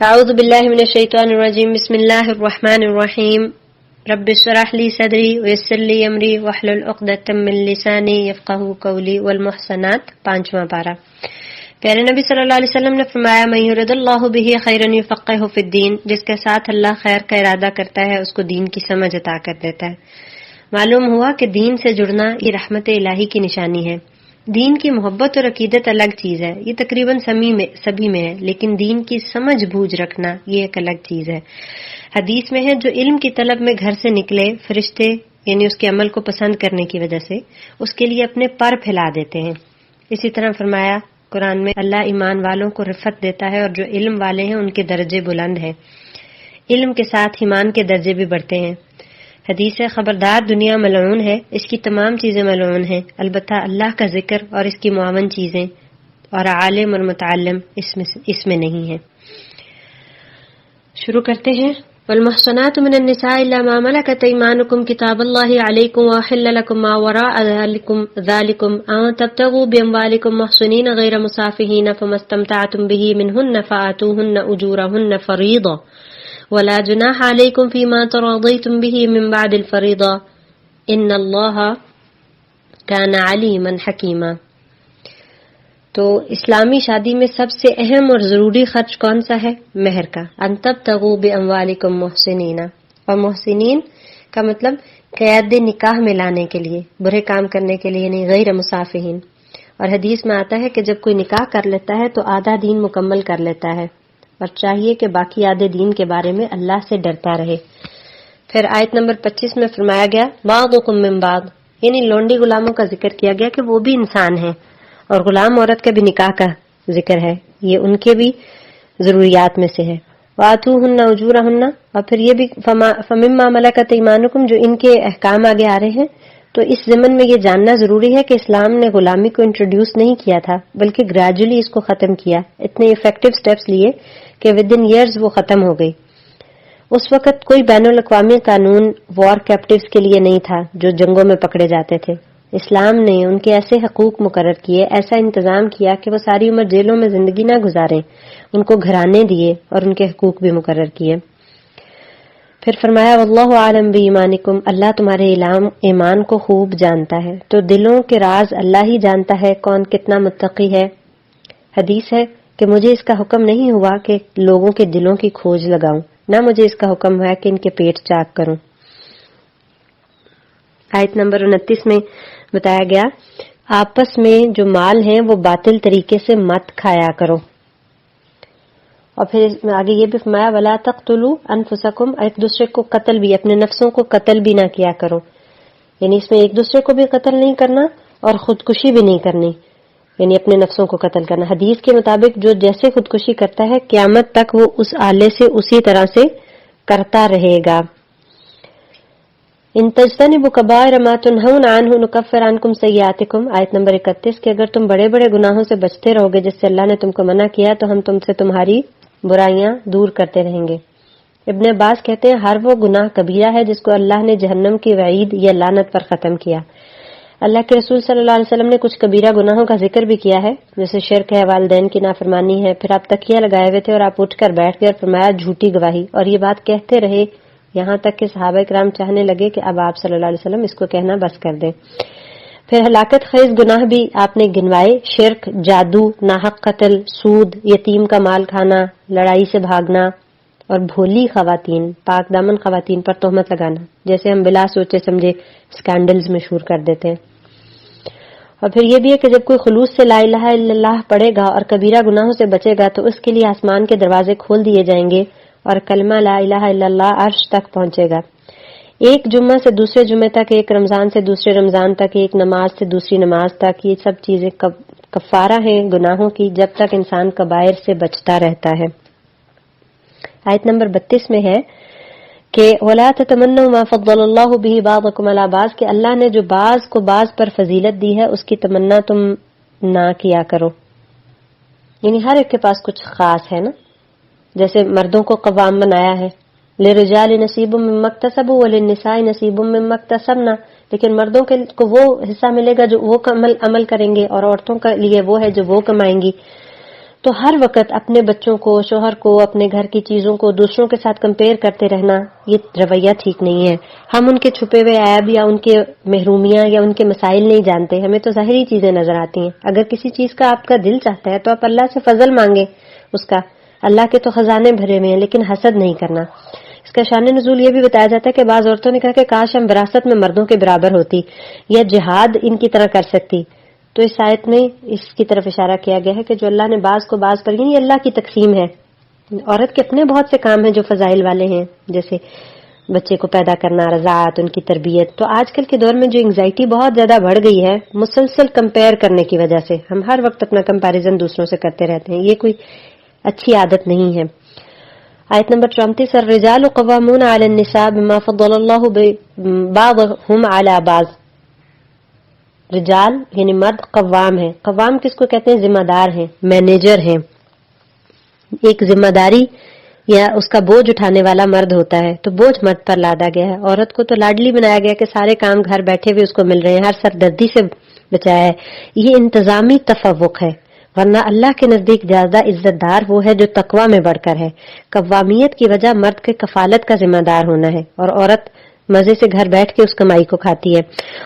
اعوذ باللہ من الشیطان الرجیم بسم اللہ الرحمن الرحیم رب اشرح لی صدری ویسر لی امری واحلل عقدۃ من لسانی یفقہوا قولی والمحصنات 5واں پارہ۔ پیارے نبی صلی اللہ علیہ وسلم نے فرمایا من یرد اللہ بہ خیرا یفقہہ فی الدین، جس کے ساتھ اللہ خیر کا ارادہ کرتا ہے اس کو دین کی سمجھ عطا کر دیتا ہے۔ معلوم ہوا کہ دین سے جڑنا یہ رحمت الہی کی نشانی ہے۔ دین کی محبت اور عقیدت الگ چیز ہے، یہ تقریباً سبھی میں ہے، لیکن دین کی سمجھ بوجھ رکھنا یہ ایک الگ چیز ہے۔ حدیث میں ہے جو علم کی طلب میں گھر سے نکلے، فرشتے یعنی اس کے عمل کو پسند کرنے کی وجہ سے اس کے لیے اپنے پر پھیلا دیتے ہیں۔ اسی طرح فرمایا قرآن میں اللہ ایمان والوں کو رفعت دیتا ہے اور جو علم والے ہیں ان کے درجے بلند ہیں۔ علم کے ساتھ ایمان کے درجے بھی بڑھتے ہیں۔ حدیث ہے خبردار دنیا ملعون ہے، اس کی تمام چیزیں ملعون ہیں، البتہ اللہ کا ذکر اور اس کی معاون چیزیں اور عالم اور متعلم اس میں نہیں ہیں۔ شروع کرتے ہیں۔ والمحصنات من النساء الا ما ملكت ايمانكم كتاب الله عليكم واحل لكم ما وراء ذلكم ان تبتغوا باموالكم محصنين غير مسافحين فما استمتعتم به منهن فآتوهن اجورهن فريضة ولا جناح علیکم فیما تراضیتم به من بعد الفریضہ ان اللہ کان علیما حکیما۔ تو اسلامی شادی میں سب سے اہم اور ضروری خرچ کون سا ہے؟ مہر کا۔ ان تبتغوا باموالکم محسنین، اور محسنین کا مطلب قید نکاح میں لانے کے لیے، برے کام کرنے کے لیے نہیں، غیر مسافحین۔ اور حدیث میں آتا ہے کہ جب کوئی نکاح کر لیتا ہے تو آدھا دین مکمل کر لیتا ہے، اور چاہیے کہ باقی آدھے دین کے بارے میں اللہ سے ڈرتا رہے۔ پھر آیت نمبر 25 میں فرمایا گیا بعضکم من بعض، یعنی لونڈی غلاموں کا ذکر کیا گیا کہ وہ بھی انسان ہیں، اور غلام عورت کا بھی نکاح کا ذکر ہے، یہ ان کے بھی ضروریات میں سے ہے۔ وآتوہن اجورہن، اور پھر یہ بھی فمما ملکت ایمانکم، جو ان کے احکام آگے آ رہے ہیں۔ تو اس ضمن میں یہ جاننا ضروری ہے کہ اسلام نے غلامی کو انٹروڈیوس نہیں کیا تھا، بلکہ گریجولی اس کو ختم کیا، اتنے افیکٹو سٹیپس لیے کہ ود ان ایئرز وہ ختم ہو گئی۔ اس وقت کوئی بین الاقوامی قانون وار کیپٹیوز کے لیے نہیں تھا جو جنگوں میں پکڑے جاتے تھے۔ اسلام نے ان کے ایسے حقوق مقرر کیے، ایسا انتظام کیا کہ وہ ساری عمر جیلوں میں زندگی نہ گزاریں، ان کو گھرانے دیے اور ان کے حقوق بھی مقرر کیے۔ پھر فرمایا واللہ عالم بایمانکم، اللہ تمہارے ایمان کو خوب جانتا ہے۔ تو دلوں کے راز اللہ ہی جانتا ہے کون کتنا متقی ہے۔ حدیث ہے کہ مجھے اس کا حکم نہیں ہوا کہ لوگوں کے دلوں کی کھوج لگاؤں، نہ مجھے اس کا حکم ہوا کہ ان کے پیٹ چاک کروں۔ آیت نمبر 29 میں بتایا گیا آپس میں جو مال ہیں وہ باطل طریقے سے مت کھایا کرو۔ اور پھر آگے یہ بھی فرمایا ولا تقتلوا انفسکم، ایک دوسرے کو قتل بھی، اپنے نفسوں کو قتل بھی نہ کیا کرو، یعنی اس میں ایک دوسرے کو بھی قتل نہیں کرنا اور خودکشی بھی نہیں کرنی، یعنی اپنے نفسوں کو قتل کرنا۔ حدیث کے مطابق جو جیسے خودکشی کرتا ہے قیامت تک وہ اس آلے سے اسی طرح سے کرتا رہے گا۔ ان تجتنبوا کبائر ما تنہون عنہ نکفر عنکم سیئاتکم، آیت نمبر 31، کہ اگر تم بڑے بڑے گناہوں سے بچتے رہو گے جس سے اللہ نے تم کو منع کیا تو ہم تم سے تمہاری برائیاں دور کرتے رہیں گے۔ ابن عباس کہتے ہیں ہر وہ گناہ کبیرہ ہے جس کو اللہ نے جہنم کی وعید یا لعنت پر ختم کیا۔ اللہ کے رسول صلی اللہ علیہ وسلم نے کچھ کبیرہ گناہوں کا ذکر بھی کیا ہے، جیسے شرک ہے، والدین کی نافرمانی ہے۔ پھر آپ تکیہ لگائے ہوئے تھے اور آپ اٹھ کر بیٹھ گئے اور فرمایا جھوٹی گواہی، اور یہ بات کہتے رہے یہاں تک کہ صحابہ کرام چاہنے لگے کہ اب آپ صلی اللہ علیہ وسلم اس کو کہنا بس کر دیں۔ پھر ہلاکت خیز گناہ بھی آپ نے گنوائے، شرک، جادو، ناحق قتل، سود، یتیم کا مال کھانا، لڑائی سے بھاگنا، اور بھولی خواتین، پاک دامن خواتین پر تہمت لگانا، جیسے ہم بلا سوچے سمجھے سکینڈلز مشہور کر دیتے ہیں۔ اور پھر یہ بھی ہے کہ جب کوئی خلوص سے لا الہ الا اللہ پڑھے گا اور کبیرہ گناہوں سے بچے گا تو اس کے لیے آسمان کے دروازے کھول دیے جائیں گے اور کلمہ لا الہ الا اللہ عرش تک پہنچے گا۔ ایک جمعہ سے دوسرے جمعے تک، ایک رمضان سے دوسرے رمضان تک، ایک نماز سے دوسری نماز تک، یہ سب چیزیں کفارہ ہیں گناہوں کی جب تک انسان کبائر سے بچتا رہتا ہے۔ آیت نمبر 32 میں ہے کہ وَلَا تَتَمَنَّوْا مَا فَضَّلَ اللَّهُ بِهِ بَعْضَكُمْ عَلَىٰ بَعْضٍ، کہ اللہ نے جو بعض کو بعض پر فضیلت دی ہے اس کی تمنا تم نہ کیا کرو، یعنی ہر ایک کے پاس کچھ خاص ہے نا، جیسے مردوں کو قوام بنایا ہے لِلرِّجَالِ نَصِيبٌ مِّمَّا اكْتَسَبُوا وَلِلنِّسَاءِ نَصِيبٌ مِّمَّا اكْتَسَبْنَ، لیکن مردوں کو وہ حصہ ملے گا جو وہ عمل کریں گے، اور عورتوں کے لیے وہ ہے جو وہ کمائیں گی۔ تو ہر وقت اپنے بچوں کو، شوہر کو، اپنے گھر کی چیزوں کو دوسروں کے ساتھ کمپیئر کرتے رہنا، یہ رویہ ٹھیک نہیں ہے۔ ہم ان کے چھپے ہوئے عیب یا ان کے محرومیاں یا ان کے مسائل نہیں جانتے، ہمیں تو ظاہری چیزیں نظر آتی ہیں۔ اگر کسی چیز کا آپ کا دل چاہتا ہے تو آپ اللہ سے فضل مانگیں اس کا، اللہ کے تو خزانے بھرے ہوئے ہیں، لیکن حسد نہیں کرنا۔ اس کا شان نزول یہ بھی بتایا جاتا ہے کہ بعض عورتوں نے کہا کہ کاش ہم وراثت میں مردوں کے برابر ہوتی یا جہاد ان کی طرح کر سکتی، تو اس آیت میں اس کی طرف اشارہ کیا گیا ہے کہ جو اللہ نے بعض کو بعض پر، یہ اللہ کی تقسیم ہے۔ عورت کے اپنے بہت سے کام ہیں جو فضائل والے ہیں، جیسے بچے کو پیدا کرنا، رضاعت، ان کی تربیت۔ تو آج کل کے دور میں جو انگزائٹی بہت زیادہ بڑھ گئی ہے مسلسل کمپیئر کرنے کی وجہ سے، ہم ہر وقت اپنا کمپیریزن دوسروں سے کرتے رہتے ہیں، یہ کوئی اچھی عادت نہیں ہے۔ آیت نمبر 34، الرجال قوامون علی النساء بما فضل اللہ بعضهم علی بعض۔ رجال یعنی مرد قوام ہے۔ قوام کس کو کہتے ہیں؟ ذمہ دار ہیں، مینیجر ہیں۔ ایک ذمہ داری یا اس کا بوجھ اٹھانے والا مرد ہوتا ہے، تو بوجھ مرد پر لادا گیا ہے۔ عورت کو تو لاڈلی بنایا گیا کہ سارے کام گھر بیٹھے ہوئے اس کو مل رہے ہیں، ہر سردردی سے بچایا ہے۔ یہ انتظامی تفوق ہے، ورنہ اللہ کے نزدیک زیادہ عزت دار وہ ہے جو تقوی میں بڑھ کر ہے۔ قوامیت کی وجہ مرد کے کفالت کا ذمہ دار ہونا ہے، اور عورت مزے سے گھر بیٹھ کے اس کمائی کو کھاتی ہے۔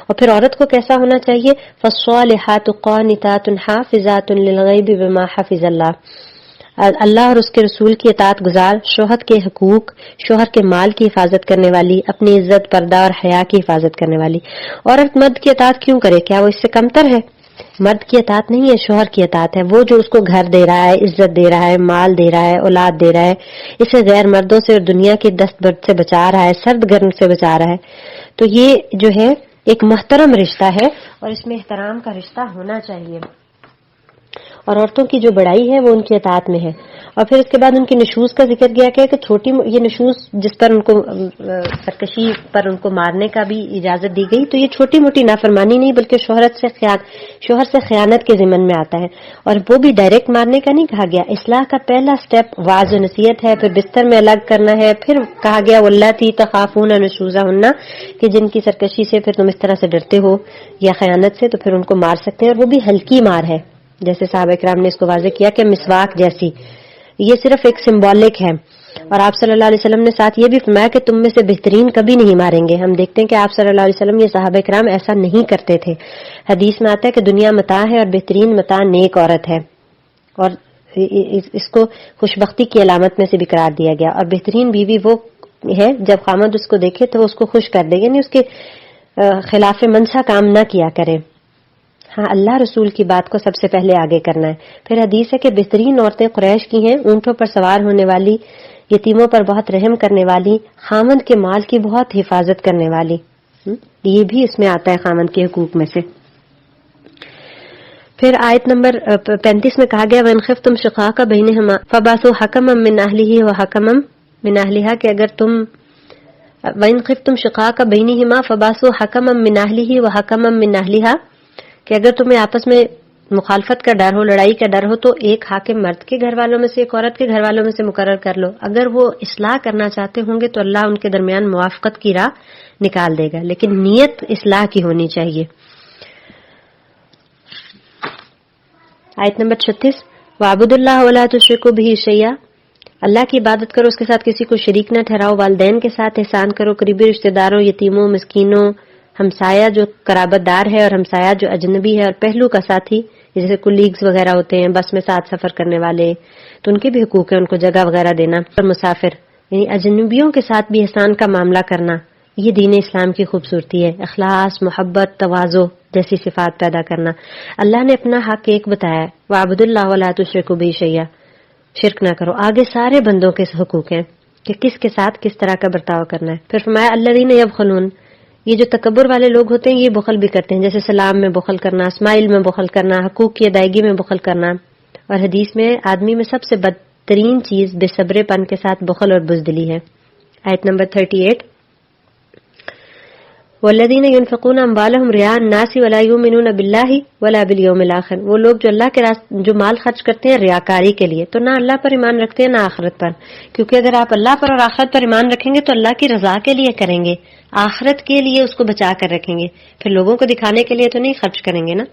اور پھر عورت کو کیسا ہونا چاہیے؟ فالصالحات قانتات حافظات للغیب بما حفظ اللہ۔ اللہ اور اس کے رسول کی اطاعت گزار، شوہر کے حقوق، شوہر کے مال کی حفاظت کرنے والی، اپنی عزت، پردہ اور حیا کی حفاظت کرنے والی۔ عورت مرد کی اطاعت کیوں کرے؟ کیا وہ اس سے کمتر ہے؟ مرد کی اطاعت نہیں ہے، شوہر کی اطاعت ہے۔ وہ جو اس کو گھر دے رہا ہے، عزت دے رہا ہے، مال دے رہا ہے، اولاد دے رہا ہے، اسے غیر مردوں سے اور دنیا کی دست برد سے بچا رہا ہے، سرد گرم سے بچا رہا ہے، تو یہ جو ہے ایک محترم رشتہ ہے، اور اس میں احترام کا رشتہ ہونا چاہیے۔ اور عورتوں کی جو بڑائی ہے وہ ان کی اطاعت میں ہے۔ اور پھر اس کے بعد ان کی نشوز کا ذکر کیا کہ چھوٹی یہ نشوز جس پر ان کو سرکشی پر ان کو مارنے کا بھی اجازت دی گئی، تو یہ چھوٹی موٹی نافرمانی نہیں بلکہ شوہر سے خیانت کے ضمن میں آتا ہے، اور وہ بھی ڈائریکٹ مارنے کا نہیں کہا گیا۔ اصلاح کا پہلا سٹیپ واعظ و نصیحت ہے، پھر بستر میں الگ کرنا ہے، پھر کہا گیا واللاتی تخافون نشوزہن، کہ جن کی سرکشی سے پھر تم اس طرح سے ڈرتے ہو یا خیانت سے، تو پھر ان کو مار سکتے ہیں، اور وہ بھی ہلکی مار ہے، جیسے صحابہ کرام نے اس کو واضح کیا کہ مسواک جیسی۔ یہ صرف ایک سمبولک ہے، اور آپ صلی اللہ علیہ وسلم نے ساتھ یہ بھی فرمایا کہ تم میں سے بہترین کبھی نہیں ماریں گے۔ ہم دیکھتے ہیں کہ آپ صلی اللہ علیہ وسلم، یہ صحابہ کرام ایسا نہیں کرتے تھے۔ حدیث میں آتا ہے کہ دنیا متاع ہے اور بہترین متاع نیک عورت ہے، اور اس کو خوشبختی کی علامت میں سے بھی قرار دیا گیا۔ اور بہترین بیوی وہ ہے جب خامد اس کو دیکھے تو اس کو خوش کر دے، یعنی اس کے خلاف منشا کام نہ کیا کرے۔ ہاں، اللہ رسول کی بات کو سب سے پہلے آگے کرنا ہے۔ پھر حدیث ہے کہ بہترین عورتیں قریش کی ہیں، اونٹوں پر سوار ہونے والی، یتیموں پر بہت رحم کرنے والی، خامند کے مال کی بہت حفاظت کرنے والی۔ یہ بھی اس میں آتا ہے خامند کے حقوق میں سے۔ پھر آیت نمبر 35 میں کہا گیا وَإِنْ خِفْتُمْ شِقَاقَ بَيْنِهِمَا فَبَعْثُوا حَكَمًا مِّنْ أَهْلِهِ وَحَكَمًا مِّنْ أَهْلِهَا، کہ اگر تم وَإِنْ خِفْتُمْ شِقَاقَ بَيْنِهِمَا فَبَعْثُوا حَكَمًا مِّنْ أَهْلِهِ وَحَكَمًا مِّنْ أَهْلِهَا، کہ اگر تمہیں آپس میں مخالفت کا ڈر ہو، لڑائی کا ڈر ہو، تو ایک حاکم مرد کے گھر والوں میں سے، ایک عورت کے گھر والوں میں سے مقرر کر لو۔ اگر وہ اصلاح کرنا چاہتے ہوں گے تو اللہ ان کے درمیان موافقت کی راہ نکال دے گا، لیکن نیت اصلاح کی ہونی چاہیے۔ آیت نمبر 36، وَاعْبُدُوا اللَّهَ وَلَا تُشْرِكُوا بِهِ شَيْئًا، اللہ کی عبادت کرو، اس کے ساتھ کسی کو شریک نہ ٹھہراؤ۔ والدین کے ساتھ احسان کرو، قریبی رشتہ داروں، یتیموں، مسکینوں، ہمسایہ جو قرابت دار ہے اور ہمسایہ جو اجنبی ہے، اور پہلو کا ساتھی جیسے کولیگز وغیرہ ہوتے ہیں، بس میں ساتھ سفر کرنے والے، تو ان کے بھی حقوق ہیں، ان کو جگہ وغیرہ دینا۔ اور مسافر یعنی اجنبیوں کے ساتھ بھی احسان کا معاملہ کرنا، یہ دین اسلام کی خوبصورتی ہے۔ اخلاص، محبت، تواضع جیسی صفات پیدا کرنا۔ اللہ نے اپنا حق ایک بتایا ہے، وَاعْبُدُوا اللَّهَ وَلَا تُشْرِكُوا بِهِ شَيْئًا، شرک نہ کرو۔ آگے سارے بندوں کے حقوق ہیں کہ کس کے ساتھ کس طرح کا برتاؤ کرنا ہے۔ پھر فرمایا الذین یبخلون، یہ جو تکبر والے لوگ ہوتے ہیں یہ بخل بھی کرتے ہیں، جیسے سلام میں بخل کرنا، اسماعیل میں بخل کرنا، حقوق کی ادائیگی میں بخل کرنا۔ اور حدیث میں آدمی میں سب سے بدترین چیز بے صبرے پن کے ساتھ بخل اور بزدلی ہے۔ آیت نمبر 38، والذین ينفقون اموالهم رئاء الناس ولا يؤمنون باللہ ولا بالیوم الاخر، وہ لوگ جو اللہ کے راستے جو مال خرچ کرتے ہیں ریاکاری کے لیے، تو نہ اللہ پر ایمان رکھتے ہیں نہ آخرت پر، کیونکہ اگر آپ اللہ پر اور آخرت پر ایمان رکھیں گے تو اللہ کی رضا کے لیے کریں گے، آخرت کے لیے اس کو بچا کر رکھیں گے، پھر لوگوں کو دکھانے کے لیے تو نہیں خرچ کریں گے نا۔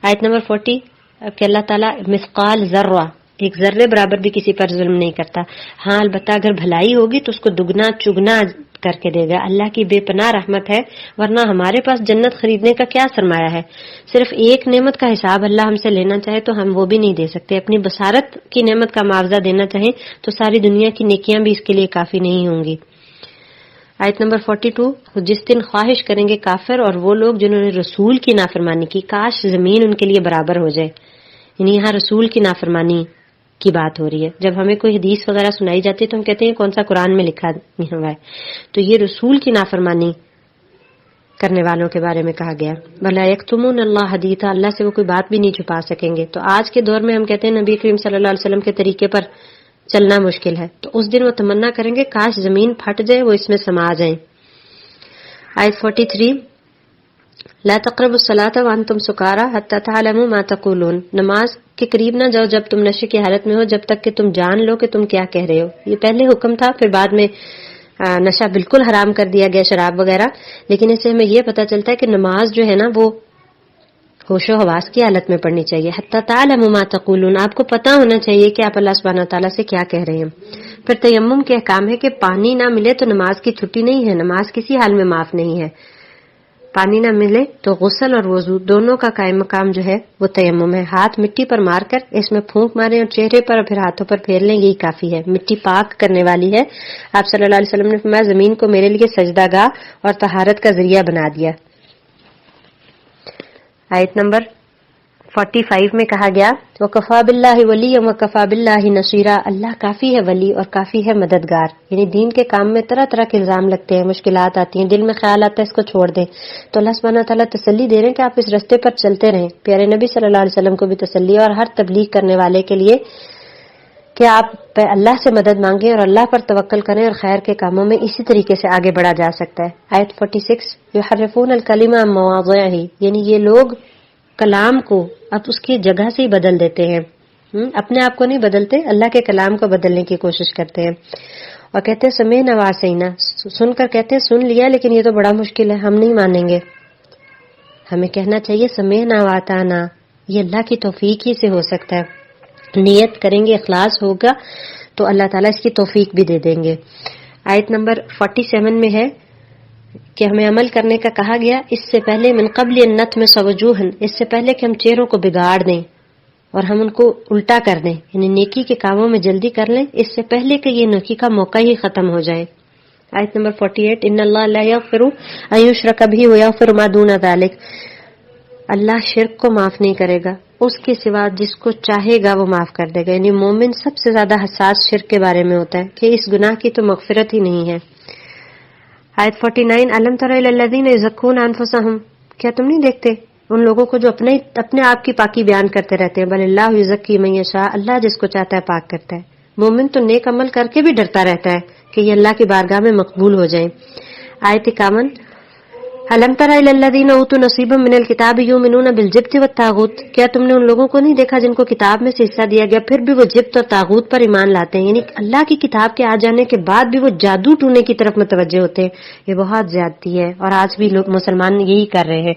آیت نمبر 40، کہ اللہ تعالیٰ مثقال ذرہ، ایک ذرے برابر بھی کسی پر ظلم نہیں کرتا. ہاں البتہ اگر بھلائی ہوگی تو اس کو دگنا چگنا کر کے دے گا. اللہ کی بے پناہ رحمت ہے، ورنہ ہمارے پاس جنت خریدنے کا کیا سرمایہ ہے. صرف ایک نعمت کا حساب اللہ ہم سے لینا چاہے تو ہم وہ بھی نہیں دے سکتے. اپنی بصارت کی نعمت کا معاوضہ دینا چاہیں تو ساری دنیا کی نیکیاں بھی اس کے لیے کافی نہیں ہوں گی. آیت نمبر 42، جس دن خواہش کریں گے کافر اور وہ لوگ جنہوں نے رسول کی نافرمانی کی، کاش زمین ان کے لیے برابر ہو جائے. یعنی یہاں رسول کی نافرمانی کی بات ہو رہی ہے. جب ہمیں کوئی حدیث وغیرہ سنائی جاتی ہے تو ہم کہتے ہیں کون سا قرآن میں لکھا ہوا ہے، تو یہ رسول کی نافرمانی کرنے والوں کے بارے میں کہا گیا. بلا یکتمون اللہ حدیثا، اللہ سے وہ کوئی بات بھی نہیں چھپا سکیں گے. تو آج کے دور میں ہم کہتے ہیں نبی کریم صلی اللہ علیہ وسلم کے طریقے پر چلنا مشکل ہے، تو اس دن وہ تمنا کریں گے کاش زمین پھٹ جائے، وہ اس میں سما جائیں. آیت 43، لا تقربوا الصلاة وانتم سکارى حتى تعلموا ما تقولون، نماز کے قریب نہ جاؤ جب تم نشے کی حالت میں ہو، جب تک کہ تم جان لو کہ تم کیا کہہ رہے ہو. یہ پہلے حکم تھا، پھر بعد میں نشہ بالکل حرام کر دیا گیا، شراب وغیرہ. لیکن اس سے ہمیں یہ پتہ چلتا ہے کہ نماز جو ہے نا وہ ہوش و حواس کی حالت میں پڑھنی چاہیے. حتی تعلموا ما تقولون، آپ کو پتہ ہونا چاہیے کہ آپ اللہ سبحانہ وتعالیٰ سے کیا کہہ رہے ہیں. پھر تیمم کے احکام ہے کہ پانی نہ ملے تو نماز کی چھٹی نہیں ہے، نماز کسی حال میں معاف نہیں ہے. پانی نہ ملے تو غسل اور وضو دونوں کا قائم مقام جو ہے وہ تیمم ہے. ہاتھ مٹی پر مار کر اس میں پھونک ماریں اور چہرے پر اور پھر ہاتھوں پر پھیر لیں، یہی کافی ہے. مٹی پاک کرنے والی ہے. آپ صلی اللہ علیہ وسلم نے فرمایا زمین کو میرے لیے سجدہ گاہ اور طہارت کا ذریعہ بنا دیا. آیت نمبر 45 میں کہا گیا وَكَفَى بِاللَّهِ وَلِيًّا وَكَفَى بِاللَّهِ نَصِيرًا، اللہ کافی ہے ولی اور کافی ہے مددگار. یعنی دین کے کام میں طرح طرح کے الزام لگتے ہیں، مشکلات آتی ہیں، دل میں خیال آتا ہے اس کو چھوڑ دیں، تو اللہ سبحانہ تعالیٰ تسلی دے رہے ہیں کہ آپ اس رستے پر چلتے رہیں. پیارے نبی صلی اللہ علیہ وسلم کو بھی تسلی ہے اور ہر تبلیغ کرنے والے کے لیے کہ آپ اللہ سے مدد مانگیں اور اللہ پر توکل کریں اور خیر کے کاموں میں اسی طریقے سے آگے بڑھا جا سکتا ہے. آیت 46، یحرفون الکلم عن مواضعہ، یعنی یہ لوگ کلام کو اب اس کی جگہ سے ہی بدل دیتے ہیں. اپنے آپ کو نہیں بدلتے، اللہ کے کلام کو بدلنے کی کوشش کرتے ہیں اور کہتے ہیں سمعنا وعصینا، سن کر کہتے ہیں سن لیا لیکن یہ تو بڑا مشکل ہے، ہم نہیں مانیں گے. ہمیں کہنا چاہیے سمعنا واطعنا، یہ اللہ کی توفیق ہی سے ہو سکتا ہے. نیت کریں گے، اخلاص ہوگا تو اللہ تعالیٰ اس کی توفیق بھی دے دیں گے. آیت نمبر 47 میں ہے کہ ہمیں عمل کرنے کا کہا گیا اس سے پہلے من قبل ان نطمس وجوہن، اس سے پہلے کہ ہم چہروں کو بگاڑ دیں اور ہم ان کو الٹا کر دیں، یعنی نیکی کے کاموں میں جلدی کر لیں اس سے پہلے کہ یہ نیکی کا موقع ہی ختم ہو جائے. آیت نمبر 48، ان اللہ لا یغفر ان یشرک بہ ویغفر ما دون ذلک، اللہ شرک کو معاف نہیں کرے گا، اس کے سوا جس کو چاہے گا وہ معاف کر دے گا. یعنی مومن سب سے زیادہ حساس شرک کے بارے میں ہوتا ہے کہ اس گناہ کی تو مغفرت ہی نہیں ہے. آیت 49، الم تر الی الذین یزکون انفسہم، کیا تم نہیں دیکھتے ان لوگوں کو جو اپنے آپ کی پاکی بیان کرتے رہتے ہیں. بل اللہ یزکی من یشاء، اللہ جس کو چاہتا ہے پاک کرتا ہے. مومن تو نیک عمل کر کے بھی ڈرتا رہتا ہے کہ یہ اللہ کی بارگاہ میں مقبول ہو جائیں. آیت 51، الم تر الی الذین اوتوا نصیبا من الکتاب یؤمنون بالجبت والطاغوت، کیا تم نے ان لوگوں کو نہیں دیکھا جن کو کتاب میں سے حصہ دیا گیا پھر بھی وہ جبت اور طاغوت پر ایمان لاتے ہیں. یعنی اللہ کی کتاب کے آ جانے کے بعد بھی وہ جادو ٹونے کی طرف متوجہ ہوتے ہیں. یہ بہت زیادتی ہے اور آج بھی لوگ مسلمان یہی کر رہے ہیں.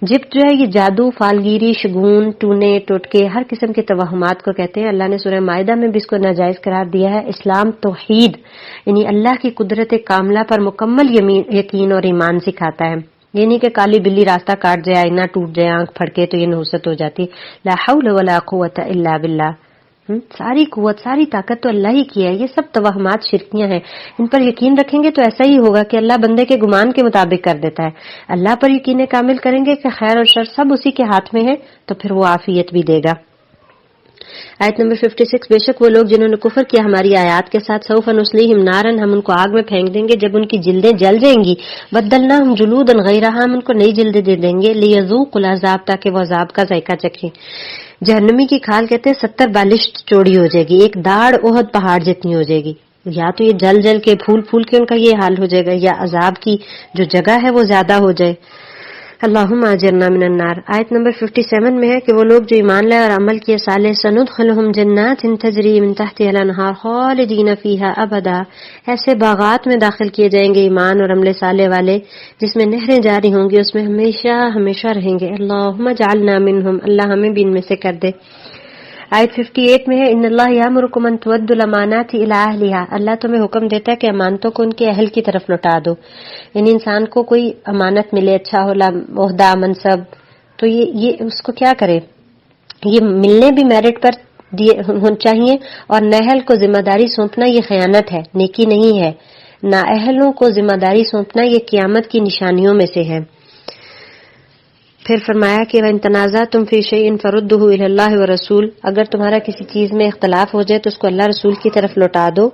جبت جو ہے یہ جادو، فالگیری، شگون، ٹونے ٹوٹکے، ہر قسم کے توہمات کو کہتے ہیں. اللہ نے سورہ مائدہ میں بھی اس کو ناجائز قرار دیا ہے. اسلام توحید یعنی اللہ کی قدرت کاملہ پر مکمل یقین اور ایمان سکھاتا ہے. یہ نہیں کہ کالی بلی راستہ کاٹ جائے، آئینہ ٹوٹ جائے، آنکھ پھڑکے تو یہ نحوست ہو جاتی. لا حول ولا قوت الا باللہ، ساری قوت ساری طاقت تو اللہ ہی کی ہے. یہ سب توہمات شرکیاں ہیں، ان پر یقین رکھیں گے تو ایسا ہی ہوگا کہ اللہ بندے کے گمان کے مطابق کر دیتا ہے. اللہ پر یقین کامل کریں گے کہ خیر اور شر سب اسی کے ہاتھ میں ہے تو پھر وہ عافیت بھی دے گا. آیت نمبر 56، بے شک وہ لوگ جنہوں نے کفر کیا ہماری آیات کے ساتھ، سوف نصلیہم نارن، ہم ان کو آگ میں پھینک دیں گے جب ان کی جلدیں جل جائیں گی. بدلناہم جلودا غیرہا، ہم ان کو نئی جلدیں دے دیں گے. لیذوقوا العذاب، تاکہ وہ عذاب کا ذائقہ چکھیں. جہنمی کی کھال کہتے ہیں 70 بالشت چوڑی ہو جائے گی، ایک داڑھ احد پہاڑ جتنی ہو جائے گی. یا تو یہ جل جل کے پھول پھول کے ان کا یہ حال ہو جائے گا، یا عذاب کی جو جگہ ہے وہ زیادہ ہو جائے. اللہم اجرنا من النار۔ آیت نمبر 57 میں ہے کہ وہ لوگ جو ایمان لائے اور عمل کیے صالح، سندخلہم جنات تجری من تحتها الانہار خالدین فیہا ابدا، ایسے باغات میں داخل کیے جائیں گے ایمان اور عمل صالح والے جس میں نہریں جاری ہوں گی، اس میں ہمیشہ ہمیشہ رہیں گے۔ اللہم اجعلنا منہم، اللہ ہمیں بھی ان میں سے کر دے۔ آیت 58 میں ہے ان اللہ یامرکم ان تؤدوا الامانات الی اہلھا، اللہ تمہیں حکم دیتا ہے کہ امانتوں کو ان کے اہل کی طرف لوٹا دو۔ یعنی انسان کو کوئی امانت ملے، اچھا عہدہ منصب، تو یہ اس کو کیا کرے، یہ ملنے بھی میرٹ پر ہونا چاہیے، اور نااہل کو ذمہ داری سونپنا یہ خیانت ہے، نیکی نہیں ہے۔ نااہلوں کو ذمہ داری سونپنا یہ قیامت کی نشانیوں میں سے ہے۔ پھر فرمایا کہ وَإِن تَنَازَعْتُمْ فِي شَيْءٍ فَرُدُّوهُ إِلَى اللَّهِ وَالرَّسُولِ، اگر تمہارا کسی چیز میں اختلاف ہو جائے تو اس کو اللہ رسول کی طرف لوٹا دو۔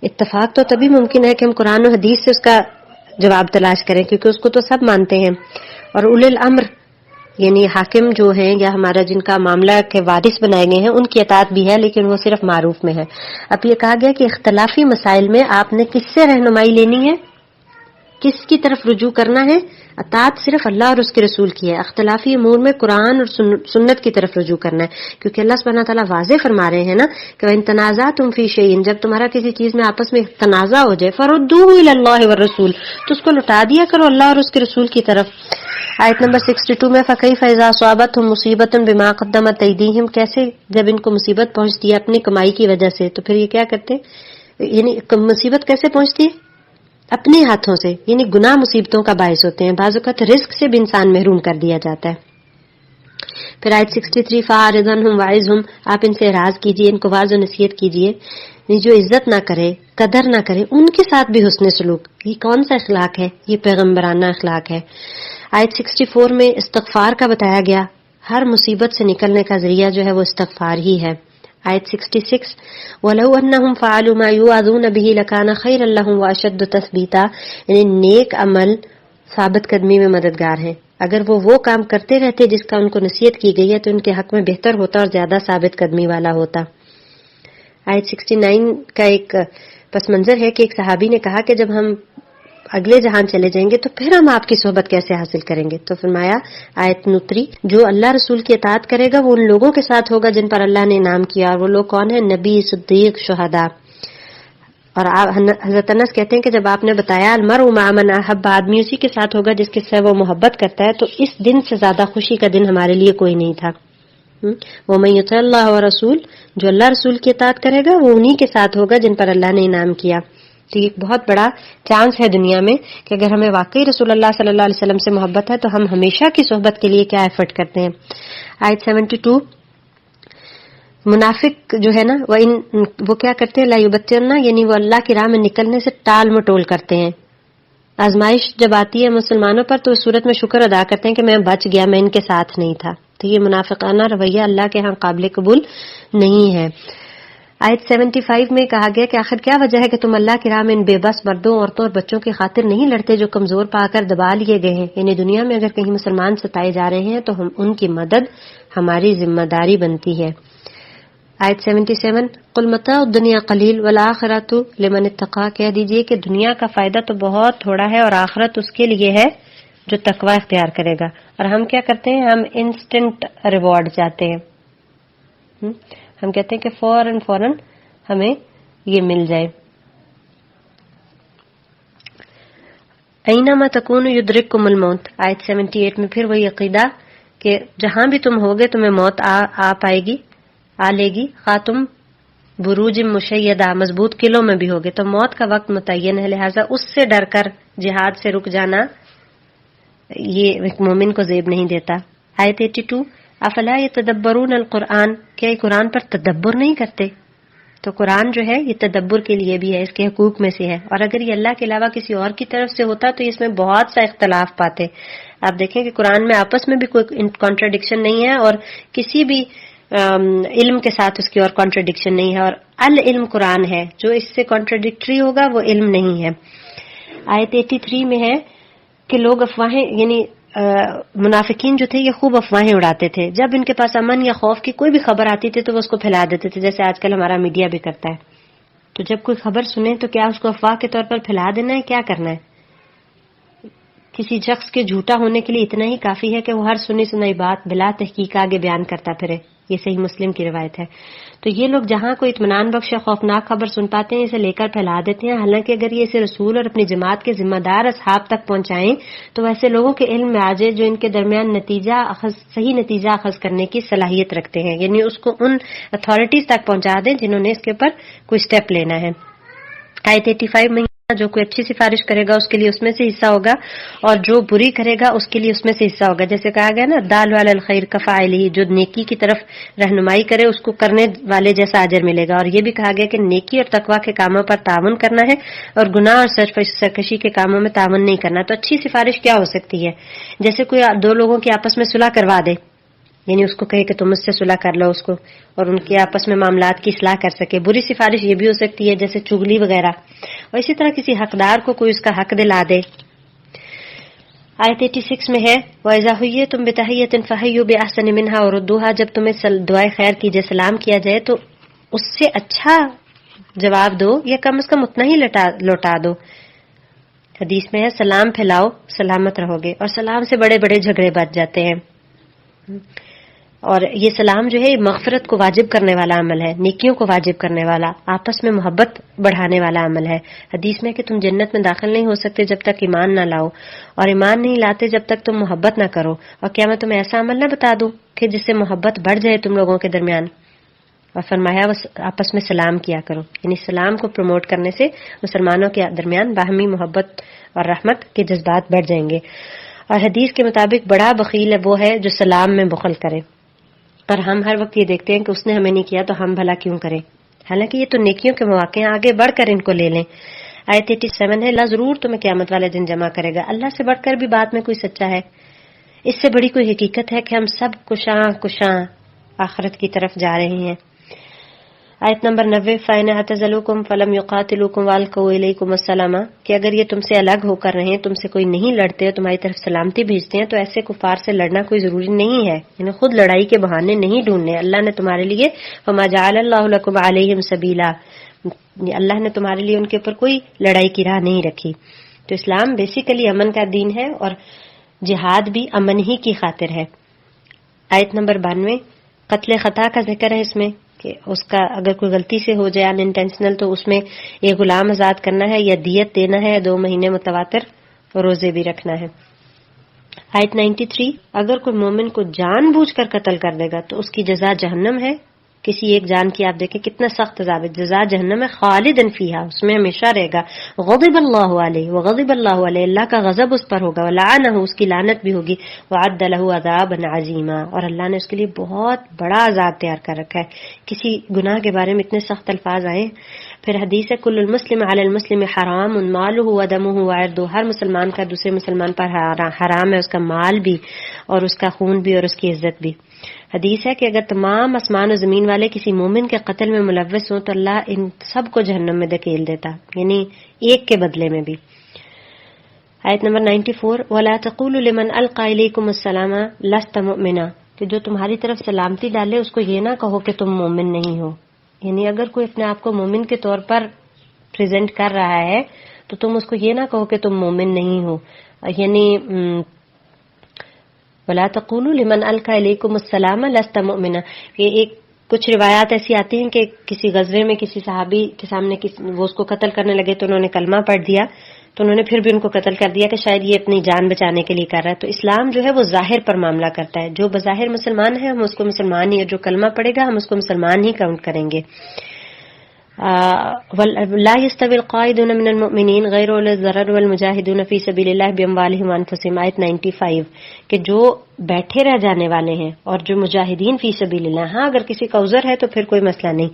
اتفاق تو تبھی ممکن ہے کہ ہم قرآن و حدیث سے اس کا جواب تلاش کریں، کیونکہ اس کو تو سب مانتے ہیں، اور اولی الامر یعنی حاکم جو ہیں یا ہمارا جن کا معاملہ کے وارث بنائے گئے ہیں ان کی اطاعت بھی ہے، لیکن وہ صرف معروف میں ہے۔ اب یہ کہا گیا کہ اختلافی مسائل میں آپ نے کس سے رہنمائی لینی ہے، کس کی طرف رجوع کرنا ہے؟ اطاعت صرف اللہ اور اس کے رسول کی ہے۔ اختلافی امور میں قرآن اور سنت کی طرف رجوع کرنا ہے، کیونکہ اللہ سبحانہ تعالیٰ واضح فرما رہے ہیں نا کہ وَإِن تَنَازَعْتُمْ فِي شَيْءٍ، جب تمہارا کسی چیز میں آپس میں تنازع ہو جائے، فَرُدُّوهُ إِلَى اللَّهِ وَالرَّسُولِ، تو اس کو لوٹا دیا کرو اللہ اور اس کے رسول کی طرف۔ آیت نمبر 62 میں فَكَيْفَ إِذَا أَصَابَتْهُم مُّصِيبَةٌ بِمَا قَدَّمَتْ أَيْدِيهِمْ، کیسے جب ان کو مصیبت پہنچتی ہے اپنی کمائی کی وجہ سے، تو پھر یہ کیا کرتے، یعنی مصیبت کیسے پہنچتی ہے؟ اپنے ہاتھوں سے، یعنی گناہ مصیبتوں کا باعث ہوتے ہیں، بعض اوقات رزق سے بھی انسان محروم کر دیا جاتا ہے۔ پھر آیت 63 فَأَعْرِضْ عَنْهُمْ وَعِظْهُمْ، آپ ان سے اعراض کیجئے، ان کو واعظ و نصیحت کیجئے۔ جو عزت نہ کرے، قدر نہ کرے، ان کے ساتھ بھی حسن سلوک، یہ کون سا اخلاق ہے؟ یہ پیغمبرانہ اخلاق ہے۔ آیت 64 میں استغفار کا بتایا گیا، ہر مصیبت سے نکلنے کا ذریعہ جو ہے وہ استغفار ہی ہے۔ آیت 66 وَلَوْ أَنَّهُمْ فَعَلُوا مَا يُوعَظُونَ بِهِ لَكَانَ خَيْرًا لَهُمْ وَأَشَدُّ تَثْبِيتًا، یعنی نیک عمل ثابت قدمی میں مددگار ہیں، اگر وہ کام کرتے رہتے جس کا ان کو نصیحت کی گئی ہے تو ان کے حق میں بہتر ہوتا اور زیادہ ثابت قدمی والا ہوتا۔ آیت 69 کا ایک پس منظر ہے کہ ایک صحابی نے کہا کہ جب ہم اگلے جہان چلے جائیں گے تو پھر ہم آپ کی صحبت کیسے حاصل کریں گے؟ تو فرمایا آیت 69 جو اللہ رسول کی اطاعت کرے گا وہ ان لوگوں کے ساتھ ہوگا جن پر اللہ نے انعام کیا، اور وہ لوگ کون ہیں؟ نبی، صدیق، شہداء۔ اور حضرت انس کہتے ہیں کہ جب آپ نے بتایا المرء مع من احب، آدمی اسی کے ساتھ ہوگا جس کے ساتھ وہ محبت کرتا ہے، تو اس دن سے زیادہ خوشی کا دن ہمارے لیے کوئی نہیں تھا۔ وَمَن يُطِعِ اللَّهَ وَرَسُولَهُ، جو اللہ رسول کی اطاعت کرے گا وہ انہی کے ساتھ ہوگا جن پر اللہ نے انعام کیا۔ تو یہ ایک بہت بڑا چانس ہے دنیا میں کہ اگر ہمیں واقعی رسول اللہ صلی اللہ علیہ وسلم سے محبت ہے تو ہم ہمیشہ کی صحبت کے لیے کیا ایفرٹ کرتے ہیں۔ آیت 72 منافق جو ہے نا وہ کیا کرتے ہیں؟ لا یبترنا، یعنی وہ اللہ کی راہ میں نکلنے سے ٹال مٹول کرتے ہیں۔ آزمائش جب آتی ہے مسلمانوں پر تو اس صورت میں شکر ادا کرتے ہیں کہ میں بچ گیا، میں ان کے ساتھ نہیں تھا۔ تو یہ منافقانہ رویہ اللہ کے ہاں قابل قبول نہیں ہے۔ آیت 75 میں کہا گیا کہ آخر کیا وجہ ہے کہ تم اللہ کی راہ میں ان بے بس مردوں، عورتوں اور بچوں کی خاطر نہیں لڑتے جو کمزور پا کر دبا لیے گئے ہیں؟ یعنی دنیا میں اگر کہیں مسلمان ستائے جا رہے ہیں تو ہم ان کی مدد ہماری ذمہ داری بنتی ہے۔ آیت 77 قل متاع الدنیا قلیل والآخرۃ لمن اتقی، کہہ دیجئے کہ دنیا کا فائدہ تو بہت تھوڑا ہے اور آخرت اس کے لیے ہے جو تقوی اختیار کرے گا۔ اور ہم کیا کرتے ہیں؟ ہم انسٹنٹ ریوارڈ چاہتے ہیں، ہم کہتے ہیں کہ فوراً ہمیں یہ مل جائے۔ اینما تکونوا یدرککم الموت، آیت 78 میں پھر وہی عقیدہ کہ جہاں بھی تم ہوگے تمہیں موت آ پائے گی، آ لے گی، خواہ تم بروج مشیدہ مضبوط قلعوں میں بھی ہوگے، تو موت کا وقت متعین ہے، لہٰذا اس سے ڈر کر جہاد سے رک جانا یہ ایک مومن کو زیب نہیں دیتا۔ آیت 82 افلا یتدبرون القرآن، کیا یہ قرآن پر تدبر نہیں کرتے؟ تو قرآن جو ہے یہ تدبر کے لیے بھی ہے، اس کے حقوق میں سے ہے، اور اگر یہ اللہ کے علاوہ کسی اور کی طرف سے ہوتا تو اس میں بہت سا اختلاف پاتے۔ آپ دیکھیں کہ قرآن میں آپس میں بھی کوئی کانٹرڈکشن نہیں ہے، اور کسی بھی علم کے ساتھ اس کی اور کانٹرڈکشن نہیں ہے، اور العلم قرآن ہے، جو اس سے کانٹرڈکٹری ہوگا وہ علم نہیں ہے۔ آیت 83 میں ہے کہ لوگ افواہیں، یعنی منافقین جو تھے یہ خوب افواہیں اڑاتے تھے، جب ان کے پاس امن یا خوف کی کوئی بھی خبر آتی تھی تو وہ اس کو پھیلا دیتے تھے، جیسے آج کل ہمارا میڈیا بھی کرتا ہے۔ تو جب کوئی خبر سنیں تو کیا اس کو افواہ کے طور پر پھیلا دینا ہے، کیا کرنا ہے؟ کسی شخص کے جھوٹا ہونے کے لیے اتنا ہی کافی ہے کہ وہ ہر سنی سنائی بات بلا تحقیق آگے بیان کرتا پھرے. یہ صحیح مسلم کی روایت ہے. تو یہ لوگ جہاں کوئی اطمینان بخش یا خوفناک خبر سن پاتے ہیں اسے لے کر پھیلا دیتے ہیں. حالانکہ اگر یہ اسے رسول اور اپنی جماعت کے ذمہ دار اصحاب تک پہنچائیں تو ویسے لوگوں کے علم میں آ جائے جو ان کے درمیان صحیح نتیجہ اخذ کرنے کی صلاحیت رکھتے ہیں، یعنی اس کو ان اتھارٹیز تک پہنچا دیں جنہوں نے اس کے اوپر کوئی سٹیپ لینا ہے. آیت 85 میں جو کوئی اچھی سفارش کرے گا اس کے لیے اس میں سے حصہ ہوگا اور جو بری کرے گا اس کے لیے اس میں سے حصہ ہوگا. جیسے کہا گیا نا دال علی الخیر کفاعلہ، جو نیکی کی طرف رہنمائی کرے اس کو کرنے والے جیسا اجر ملے گا. اور یہ بھی کہا گیا کہ نیکی اور تقوی کے کاموں پر تعاون کرنا ہے اور گناہ اور سرکشی کے کاموں میں تعاون نہیں کرنا. تو اچھی سفارش کیا ہو سکتی ہے؟ جیسے کوئی دو لوگوں کی آپس میں صلح کروا دے، یعنی اس کو کہے کہ تم مجھ سے صلح کر لو اس کو، اور ان کے آپس میں معاملات کی اصلاح کر سکے. بری سفارش یہ بھی ہو سکتی ہے جیسے چغلی وغیرہ. اور اسی طرح کسی حقدار کو کوئی اس کا حق دلا دے. آیت 86 میں ہے وَإِذَا حُيِّيتُم بِتَحِيَّةٍ فَحَيُّوا بِأَحْسَنَ مِنْهَا أَوْ رُدُّوهَا، جب تمہیں دعائے خیر کیجئے، سلام کیا جائے تو اس سے اچھا جواب دو یا کم از کم اتنا ہی لوٹا دو. حدیث میں ہے سلام پھیلاؤ سلامت رہو گے، اور سلام سے بڑے بڑے جھگڑے بچ جاتے ہیں. اور یہ سلام جو ہے مغفرت کو واجب کرنے والا عمل ہے، نیکیوں کو واجب کرنے والا، آپس میں محبت بڑھانے والا عمل ہے. حدیث میں کہ تم جنت میں داخل نہیں ہو سکتے جب تک ایمان نہ لاؤ، اور ایمان نہیں لاتے جب تک تم محبت نہ کرو. اور کیا میں تمہیں ایسا عمل نہ بتا دوں کہ جس سے محبت بڑھ جائے تم لوگوں کے درمیان؟ اور فرمایا آپس میں سلام کیا کرو، یعنی سلام کو پروموٹ کرنے سے مسلمانوں کے درمیان باہمی محبت اور رحمت کے جذبات بڑھ جائیں گے. اور حدیث کے مطابق بڑا بخیل ہے وہ ہے جو سلام میں بخل کرے. اور ہم ہر وقت یہ دیکھتے ہیں کہ اس نے ہمیں نہیں کیا تو ہم بھلا کیوں کریں، حالانکہ یہ تو نیکیوں کے مواقع ہیں، آگے بڑھ کر ان کو لے لیں. آیت 87 ہے اللہ ضرور تمہیں قیامت والے دن جمع کرے گا. اللہ سے بڑھ کر بھی بات میں کوئی سچا ہے؟ اس سے بڑی کوئی حقیقت ہے کہ ہم سب کشاں آخرت کی طرف جا رہے ہیں. آیت نمبر 90 فَإِنْ اعْتَزَلُوكُمْ فَلَمْ يُقَاتِلُوكُمْ وَأَلْقَوْا إِلَيْكُمُ السَّلَامَ، کہ اگر یہ تم سے الگ ہو کر رہیں، تم سے کوئی نہیں لڑتے اور تمہاری طرف سلامتی بھیجتے ہیں، تو ایسے کفار سے لڑنا کوئی ضروری نہیں ہے، یعنی خود لڑائی کے بہانے نہیں ڈھونڈنے. اللہ نے تمہارے لیے وَمَا جَعَلَ اللَّهُ لَكُمْ عَلَيْهِمْ سَبِيلًا، اللہ نے تمہارے لیے ان کے اوپر کوئی لڑائی کی راہ نہیں رکھی. تو اسلام بیسیکلی امن کا دین ہے اور جہاد بھی امن ہی کی خاطر ہے. آیت نمبر 92 قتل خطا کا ذکر ہے اس میں کہ اس کا اگر کوئی غلطی سے ہو جائے ان انٹینشنل تو اس میں ایک غلام آزاد کرنا ہے یا دیت دینا ہے، 2 مہینے متواتر روزے بھی رکھنا ہے. آیت 93 اگر کوئی مومن کو جان بوجھ کر قتل کر دے گا تو اس کی جزا جہنم ہے. کسی ایک جان کی آپ دیکھیں کتنا سخت عذاب ہے، جزا جہنم ہے خالدن فیہا، اس میں ہمیشہ رہے گا. غضب اللہ علیہ وغضب اللہ علیہ، اللہ کا غضب اس پر ہوگا، ولعنہ اس کی لعنت بھی ہوگی، وعد لہ عذابا عظیما، اور اللہ نے اس کے لیے بہت بڑا عذاب تیار کر رکھا ہے. کسی گناہ کے بارے میں اتنے سخت الفاظ آئے. پھر حدیث ہے کل المسلم علی المسلم حرام مالہ ودمہ وعرضہ، ہر مسلمان کا دوسرے مسلمان پر حرام ہے، اس کا مال بھی اور اس کا خون بھی اور اس کی عزت بھی. حدیث ہے کہ اگر تمام آسمان و زمین والے کسی مومن کے قتل میں ملوث ہوں تو اللہ ان سب کو جہنم میں دھکیل دیتا، یعنی ایک کے بدلے میں بھی. آیت نمبر 94 وَلَا تَقُولُوا لِمَنْ أَلْقَى إِلَيْكُمُ السَّلَامَ لَسْتَ مُؤْمِنًا، کہ جو تمہاری طرف سلامتی ڈالے اس کو یہ نہ کہو کہ تم مومن نہیں ہو. یعنی اگر کوئی اپنے آپ کو مومن کے طور پر پریزنٹ کر رہا ہے تو تم اس کو یہ نہ کہو کہ تم مومن نہیں ہو. یعنی وَلَا تَقُولُوا لِمَنْ أَلْقَى إِلَيْكُمُ السَّلَامَ لَسْتَ مُؤْمِنًا. یہ کچھ روایات ایسی آتی ہیں کہ کسی غزوے میں کسی صحابی کے سامنے وہ اس کو قتل کرنے لگے تو انہوں نے کلمہ پڑھ دیا تو انہوں نے پھر بھی ان کو قتل کر دیا کہ شاید یہ اپنی جان بچانے کے لیے کر رہا ہے. تو اسلام جو ہے وہ ظاہر پر معاملہ کرتا ہے، جو بظاہر مسلمان ہے ہم اس کو مسلمان ہی، اور جو کلمہ پڑھے گا ہم اس کو مسلمان ہی کاؤنٹ کریں گے. لا يستوي القاعدون من المؤمنين غير اولي الضرر والمجاهدون في سبيل الله باموالهم وانفسهم. آیت 95 کہ جو بیٹھے رہ جانے والے ہیں اور جو مجاہدین فی سبیل اللہ، ہاں اگر کسی کا عذر ہے تو پھر کوئی مسئلہ نہیں،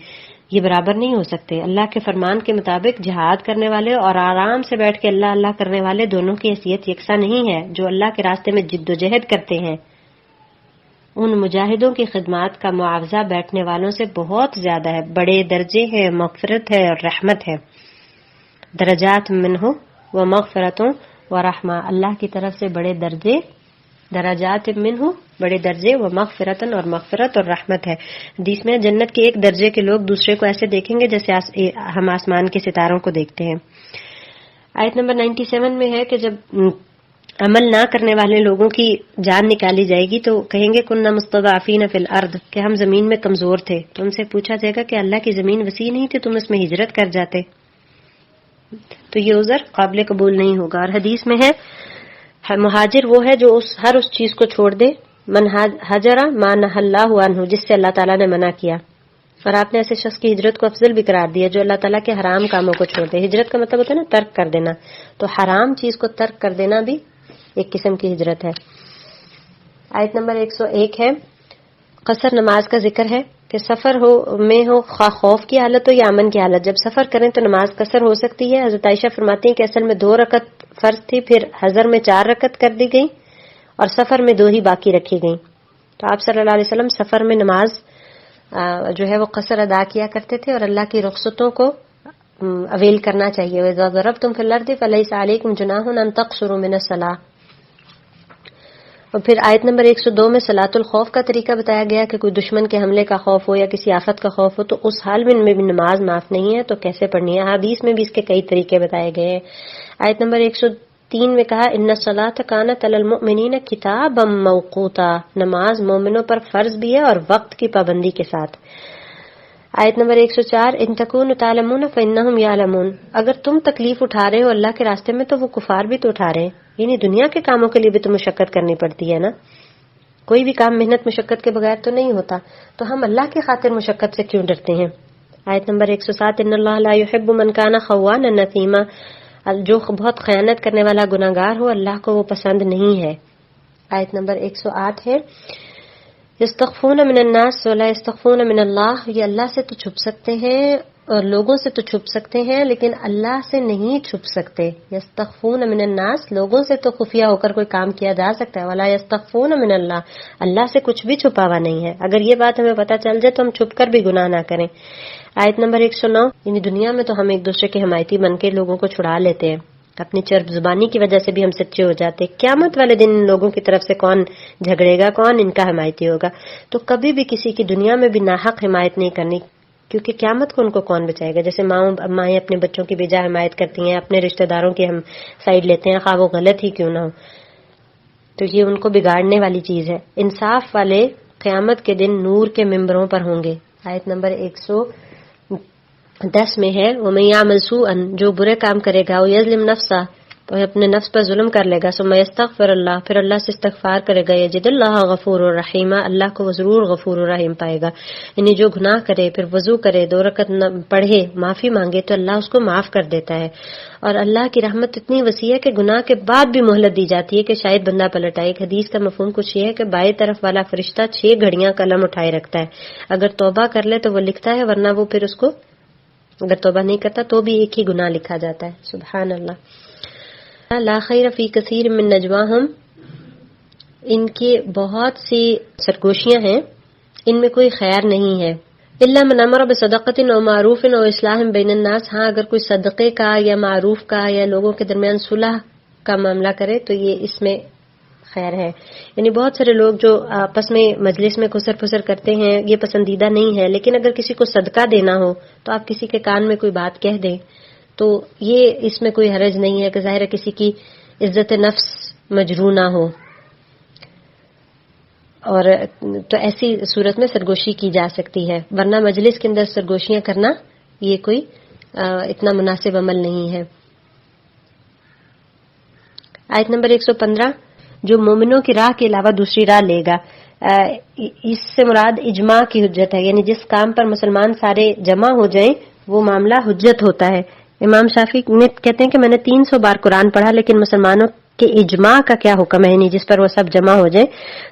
یہ برابر نہیں ہو سکتے. اللہ کے فرمان کے مطابق جہاد کرنے والے اور آرام سے بیٹھ کے اللہ اللہ کرنے والے دونوں کی حیثیت یکساں نہیں ہے. جو اللہ کے راستے میں جد و جہد کرتے ہیں ان مجاہدوں کی خدمات کا معاوضہ بیٹھنے والوں سے بہت زیادہ ہے، بڑے درجے ہیں، مغفرت ہے اور رحمت ہے. درجات منہ و مغفرتوں و رحمہ، اللہ کی طرف سے بڑے درجے، درجات منہ بڑے درجے، و مغفرتن اور مغفرت اور رحمت ہے. حدیث میں جنت کے ایک درجے کے لوگ دوسرے کو ایسے دیکھیں گے جیسے ہم آسمان کے ستاروں کو دیکھتے ہیں. آیت نمبر 97 میں ہے کہ جب عمل نہ کرنے والے لوگوں کی جان نکالی جائے گی تو کہیں گے کننا مستضعفین فی الارض، کہ ہم زمین میں کمزور تھے. تو ان سے پوچھا جائے گا کہ اللہ کی زمین وسیع نہیں تھی، تم اس میں ہجرت کر جاتے. تو یہ عذر قابل قبول نہیں ہوگا. اور حدیث میں ہے مہاجر وہ ہے جو ہر اس چیز کو چھوڑ دے، من حجر ما نہى اللہ عنہ، جس سے اللہ تعالیٰ نے منع کیا. اور آپ نے ایسے شخص کی ہجرت کو افضل بھی قرار دیا جو اللہ تعالیٰ کے حرام کاموں کو چھوڑ دے. ہجرت کا مطلب ہوتا ہے نا ترک کر دینا، تو حرام چیز کو ترک کر دینا بھی ایک قسم کی ہجرت ہے. آیت نمبر 101 ہے، قصر نماز کا ذکر ہے کہ سفر میں ہو، خواہ خوف کی حالت ہو یا امن کی حالت، جب سفر کریں تو نماز قصر ہو سکتی ہے. حضرت عائشہ فرماتی ہیں کہ اصل میں 2 رکعت فرض تھی، پھر حضر میں 4 رکعت کر دی گئی اور سفر میں 2 ہی باقی رکھی گئی. تو آپ صلی اللہ علیہ وسلم سفر میں نماز جو ہے وہ قصر ادا کیا کرتے تھے اور اللہ کی رخصتوں کو اویل کرنا چاہیے. وَإِذَا ضَرَبْتُمْ فِي الْأَرْضِ فَلَيْسَ عَلَيْكُمْ جُنَاحٌ أَن تَقْصُرُوا مِنَ الصَّلَاةِ. اور پھر آیت نمبر 102 میں صلاۃ الخوف کا طریقہ بتایا گیا کہ کوئی دشمن کے حملے کا خوف ہو یا کسی آفت کا خوف ہو تو اس حال میں بھی نماز معاف نہیں ہے، تو کیسے پڑھنی ہے. حدیث میں بھی اس کے کئی طریقے بتائے گئے ہیں. آیت نمبر 103 میں کہا ان الصلاۃ کانت علی المؤمنین کتابا موقوتا، نماز مومنوں پر فرض بھی ہے اور وقت کی پابندی کے ساتھ. آیت نمبر 104 ان تکونوا تعلمون فانہم یعلمون، اگر تم تکلیف اٹھا رہے ہو اللہ کے راستے میں تو وہ کفار بھی تو اٹھا رہے ہیں. یعنی دنیا کے کاموں کے لیے بھی تو مشقت کرنی پڑتی ہے نا، کوئی بھی کام محنت مشقت کے بغیر تو نہیں ہوتا، تو ہم اللہ کی خاطر مشقت سے کیوں ڈرتے ہیں. آیت نمبر 107 ان اللہ لا يحب من كان خوانا نثیما، جو بہت خیانت کرنے والا گناہگار ہو اللہ کو وہ پسند نہیں ہے. آیت نمبر 108 ہے یستخفون من الناس ولا یستخفون من اللہ، یہ اللہ سے تو چھپ سکتے ہیں اور لوگوں سے تو چھپ سکتے ہیں لیکن اللہ سے نہیں چھپ سکتے. یستخفون من الناس، لوگوں سے تو خفیہ ہو کر کوئی کام کیا جا سکتا ہے، ولا یستخفون من اللہ، اللہ سے کچھ بھی چھپا ہوا نہیں ہے. اگر یہ بات ہمیں پتہ چل جائے تو ہم چھپ کر بھی گناہ نہ کریں. آیت نمبر 109 یعنی دنیا میں تو ہم ایک دوسرے کے حمایتی بن کے لوگوں کو چھڑا لیتے ہیں، اپنی چرب زبانی کی وجہ سے بھی ہم سچے ہو جاتے. قیامت والے دن ان لوگوں کی طرف سے کون جھگڑے گا، کون ان کا حمایتی ہوگا. تو کبھی بھی کسی کی دنیا میں بھی ناحق حمایت نہیں کرنی، کیونکہ قیامت کو ان کو کون بچائے گا. جیسے مائیں اپنے بچوں کی بجا حمایت کرتی ہیں، اپنے رشتہ داروں کی ہم سائڈ لیتے ہیں خواہ وہ غلط ہی کیوں نہ ہو، تو یہ ان کو بگاڑنے والی چیز ہے. انصاف والے قیامت کے دن نور کے ممبروں پر ہوں گے. آیت نمبر 110 میں ہے وَمَن يَعْمَلْ سُوءًا، جو برے کام کرے گا، وَيَظْلِمْ نَفْسَهُ، تو اپنے نفس پر ظلم کر لے گا، ثم يستغفر اللہ، پھر اللہ سے استغفار کرے گا، یجد اللہ غفور الرحیم، اللہ کو وہ ضرور غفور الرحیم پائے گا. یعنی جو گناہ کرے پھر وضو کرے 2 رکعت پڑھے معافی مانگے تو اللہ اس کو معاف کر دیتا ہے. اور اللہ کی رحمت اتنی وسیع ہے کہ گناہ کے بعد بھی مہلت دی جاتی ہے کہ شاید بندہ پلٹ آئے. ایک حدیث کا مفہوم کچھ یہ ہے کہ بائیں طرف والا فرشتہ 6 گھڑیاں قلم اٹھائے رکھتا ہے، اگر توبہ کر لے تو وہ لکھتا ہے، ورنہ وہ پھر اس کو اگر توبہ نہیں کرتا تو بھی ایک ہی گناہ لکھا جاتا ہے. سبحان اللہ. لا خیر فی کثیر من نجواہم، ان کی بہت سی سرگوشیاں ہیں، ان میں کوئی خیر نہیں ہے. الا من امر بصدقۃ او معروف او اصلاح بین الناس، ہاں اگر کوئی صدقے کا یا معروف کا یا لوگوں کے درمیان صلح کا معاملہ کرے تو یہ اس میں خیر ہے. یعنی بہت سارے لوگ جو آپس میں مجلس میں خسر پھسر کرتے ہیں یہ پسندیدہ نہیں ہے، لیکن اگر کسی کو صدقہ دینا ہو تو آپ کسی کے کان میں کوئی بات کہہ دیں تو یہ اس میں کوئی حرج نہیں ہے کہ ظاہر ہے کسی کی عزت نفس مجروح نہ ہو، اور تو ایسی صورت میں سرگوشی کی جا سکتی ہے، ورنہ مجلس کے اندر سرگوشیاں کرنا یہ کوئی اتنا مناسب عمل نہیں ہے. آیت نمبر 115 جو مومنوں کی راہ کے علاوہ دوسری راہ لے گا، اس سے مراد اجماع کی حجت ہے، یعنی جس کام پر مسلمان سارے جمع ہو جائیں وہ معاملہ حجت ہوتا ہے. امام شافعی کہتے ہیں کہ میں نے 300 بار قرآن پڑھا لیکن مسلمانوں کے اجماع کا کیا حکم ہے، یعنی جس پر وہ سب جمع ہو جائیں.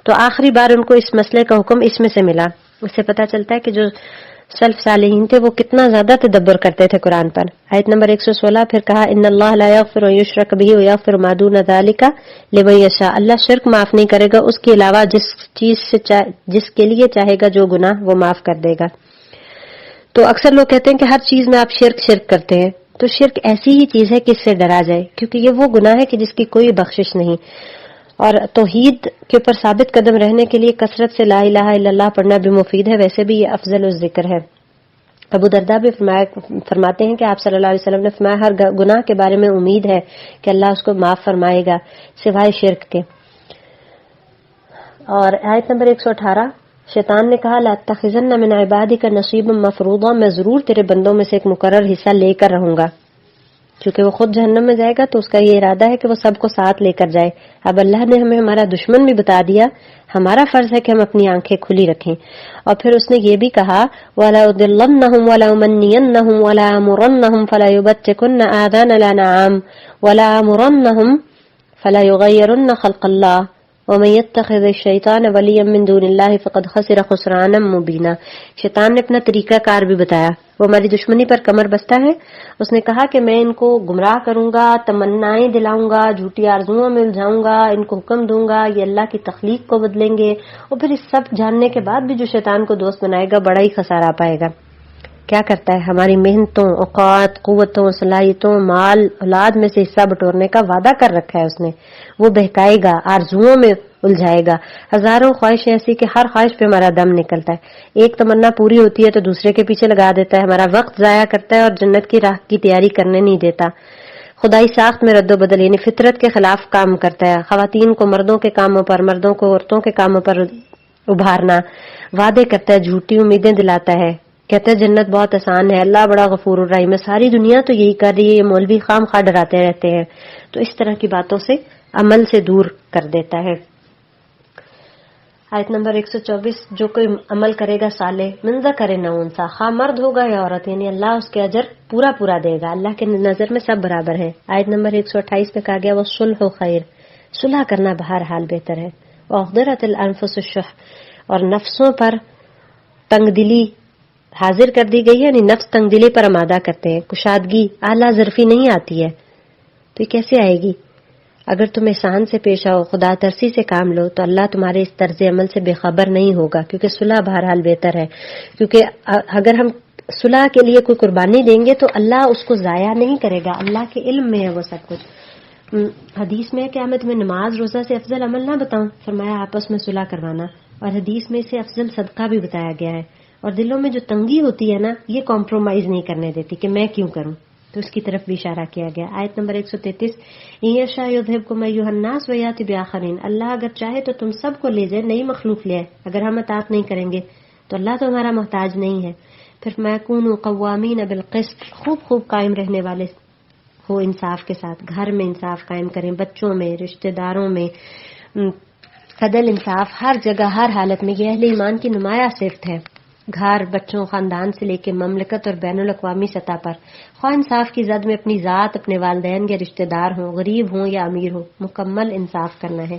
تو آخری بار ان کو اس مسئلے کا حکم اس میں سے ملا. اس سے پتہ چلتا ہے کہ جو سلف صالحین تھے وہ کتنا زیادہ تدبر کرتے تھے قرآن پر. آیت نمبر 116 پھر کہا ان اللہ لا یغفر ان یشرک بہ ویغفر ما دون ذلک لمن یشاء، اللہ شرک معاف نہیں کرے گا اس کے علاوہ جس کے لیے چاہے گا جو گناہ وہ معاف کر دے گا. تو اکثر لوگ کہتے ہیں کہ ہر چیز میں آپ شرک کرتے ہیں، تو شرک ایسی ہی چیز ہے کہ اس سے ڈرا جائے، کیونکہ یہ وہ گناہ ہے کہ جس کی کوئی بخشش نہیں. اور توحید کے اوپر ثابت قدم رہنے کے لیے کثرت سے لا الہ الا اللہ پڑھنا بھی مفید ہے، ویسے بھی یہ افضل الذکر ہے. ابو درداء بھی فرماتے ہیں کہ آپ صلی اللہ علیہ وسلم نے فرمایا ہر گناہ کے بارے میں امید ہے کہ اللہ اس کو معاف فرمائے گا سوائے شرک کے۔ اور آیت نمبر 118، شیطان نے کہا لَأَتَّخِذَنَّ مِنْ عِبَادِكَ نَصِيبًا مَفْرُوضًا، میں ضرور تیرے بندوں میں سے ایک مقرر حصہ لے کر رہوں گا۔ چونکہ وہ خود جہنم میں جائے گا تو اس کا یہ ارادہ ہے کہ وہ سب کو ساتھ لے کر جائے۔ اب اللہ نے ہمیں ہمارا دشمن بھی بتا دیا، ہمارا فرض ہے کہ ہم اپنی آنکھیں کھلی رکھیں۔ اور پھر اس نے یہ بھی کہا وَلَأُضِلَّنَّهُمْ وَلَأُمَنِّيَنَّهُمْ وَلَآمُرَنَّهُمْ فَلَيُبَتِّكُنَّ آذَانَ الْأَنْعَامِ وَلَآمُرَنَّهُمْ فَلَيُغَيِّرُنَّ خَلْقَ اللَّهِ وَمَن يَتَّخِذِ الشَّيْطَانَ وَلِيًّا مِّن دُونِ اللَّهِ فَقَدْ خَسِرَ خُسْرَانًا مُّبِينًا۔ شیطان نے اپنا طریقہ کار بھی بتایا، وہ ہماری دشمنی پر کمر بستہ ہے۔ اس نے کہا کہ میں ان کو گمراہ کروں گا، تمنائیں دلاؤں گا، جھوٹی آرزوؤں میں الجھاؤں گا، ان کو حکم دوں گا یہ اللہ کی تخلیق کو بدلیں گے، اور پھر اس سب جاننے کے بعد بھی جو شیطان کو دوست بنائے گا بڑا ہی خسارہ پائے گا۔ کیا کرتا ہے؟ ہماری محنتوں، اوقات، قوتوں، صلاحیتوں، مال، اولاد میں سے حصہ بٹورنے کا وعدہ کر رکھا ہے اس نے، وہ بہکائے گا، آرزوؤں میں الجھائے گا۔ ہزاروں خواہشیں ایسی کہ ہر خواہش پہ ہمارا دم نکلتا ہے، ایک تمنا پوری ہوتی ہے تو دوسرے کے پیچھے لگا دیتا ہے، ہمارا وقت ضائع کرتا ہے اور جنت کی راہ کی تیاری کرنے نہیں دیتا۔ خدائی ساخت میں رد و بدل یعنی فطرت کے خلاف کام کرتا ہے، خواتین کو مردوں کے کاموں پر، مردوں کو عورتوں کے کاموں پر ابھارنا، وعدے کرتا ہے، جھوٹی امیدیں دلاتا ہے، کہتے ہیں جنت بہت آسان ہے، اللہ بڑا غفور الرحیم ہے، ساری دنیا تو یہی کر رہی ہے، یہ مولوی خام خواہ ڈراتے رہتے ہیں، تو اس طرح کی باتوں سے عمل سے دور کر دیتا ہے۔ آیت نمبر 124، جو کوئی عمل کرے گا صالح من ذکر او انثی، خواہ مرد ہوگا یا عورت، یعنی اللہ اس کے اجر پورا پورا دے گا، اللہ کے نظر میں سب برابر ہے۔ آیت نمبر 128 میں کہا گیا والصلح خیر، صلح کرنا بہرحال بہتر ہے۔ واحضرت الانفس الشح، اور نفسوں پر تنگ دلی حاضر کر دی گئی ہے، یعنی نفس تنگ دلی پر آمادہ کرتے ہیں، کشادگی اعلیٰ ظرفی نہیں آتی ہے، تو یہ کیسے آئے گی؟ اگر تم احسان سے پیش آؤ، خدا ترسی سے کام لو، تو اللہ تمہارے اس طرز عمل سے بے خبر نہیں ہوگا، کیونکہ صلح بہرحال بہتر ہے۔ کیونکہ اگر ہم صلح کے لیے کوئی قربانی دیں گے تو اللہ اس کو ضائع نہیں کرے گا، اللہ کے علم میں ہے وہ سب کچھ۔ حدیث میں ہے کہ میں تمہیں نماز روزہ سے افضل عمل نہ بتاؤں، فرمایا آپس میں صلح کروانا، اور حدیث میں اسے افضل صدقہ بھی بتایا گیا ہے۔ اور دلوں میں جو تنگی ہوتی ہے نا، یہ کمپرومائز نہیں کرنے دیتی کہ میں کیوں کروں، تو اس کی طرف بھی اشارہ کیا گیا۔ آیت نمبر 133، ان یشاء یذھبکم ایھا الناس ویأتی بآخرین، اللہ اگر چاہے تو تم سب کو لے جائے، نئی مخلوق لے آئے، اگر ہم اطاعت نہیں کریں گے تو اللہ تو ہمارا محتاج نہیں ہے۔ پھر میں کونوا قوامین بالقسط، خوب خوب قائم رہنے والے ہو انصاف کے ساتھ، گھر میں انصاف قائم کریں، بچوں میں، رشتہ داروں میں، عدل انصاف ہر جگہ ہر حالت میں، یہ اہل ایمان کی نمایاں صفت ہے، گھر، بچوں، خاندان سے لے کے مملکت اور بین الاقوامی سطح پر، خواہ انصاف کی زد میں اپنی ذات، اپنے والدین یا رشتہ دار ہوں، غریب ہوں یا امیر ہوں، مکمل انصاف کرنا ہے۔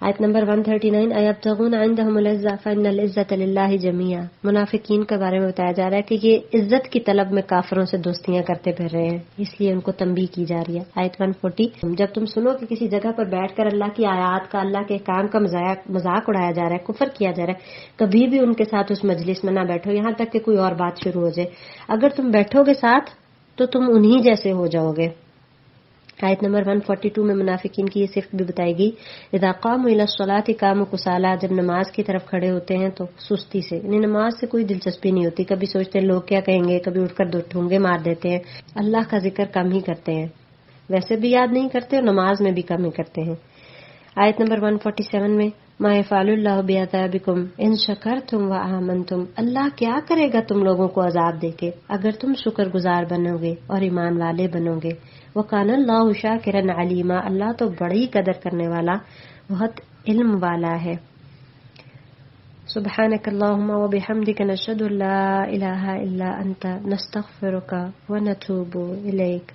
آیت نمبر 139، ایبتغون عندهم العزة فإن العزة لله جميعا، منافقین کے بارے میں بتایا جا رہا ہے کہ یہ عزت کی طلب میں کافروں سے دوستیاں کرتے پھر رہے ہیں، اس لیے ان کو تنبیہ کی جا رہی ہے۔ آیت 140، جب تم سنو کہ کسی جگہ پر بیٹھ کر اللہ کی آیات کا، اللہ کے احکام کا مذاق اڑایا جا رہا ہے، کفر کیا جا رہا ہے، کبھی بھی ان کے ساتھ اس مجلس میں نہ بیٹھو یہاں تک کہ کوئی اور بات شروع ہو جائے، اگر تم بیٹھو گے ساتھ تو تم انہی جیسے ہو جاؤ گے۔ آیت نمبر 142 میں منافقین کی یہ صفت بھی بتائی گئی، اذا قاموا الى الصلاة قاموا کسالى، جب نماز کی طرف کھڑے ہوتے ہیں تو سستی سے، یعنی نماز سے کوئی دلچسپی نہیں ہوتی، کبھی سوچتے ہیں لوگ کیا کہیں گے، کبھی اٹھ کر دو ٹھونگے مار دیتے ہیں، اللہ کا ذکر کم ہی کرتے ہیں، ویسے بھی یاد نہیں کرتے اور نماز میں بھی کم ہی کرتے ہیں۔ آیت نمبر 147 میں ما یفعل اللہ بعذابکم ان شکرتم وآمنتم، اللہ کیا کرے گا تم لوگوں کو عذاب دے کے اگر تم شکر گزار بنو گے اور ایمان والے بنو گے۔ وکان اللہ شاکرا علیما، اللہ تو بڑی قدر کرنے والا، بہت علم والا ہے۔ سبحانک اللہم وبحمدک نشہد ان لا الہ الا انت نستغفرک ونتوب الیک۔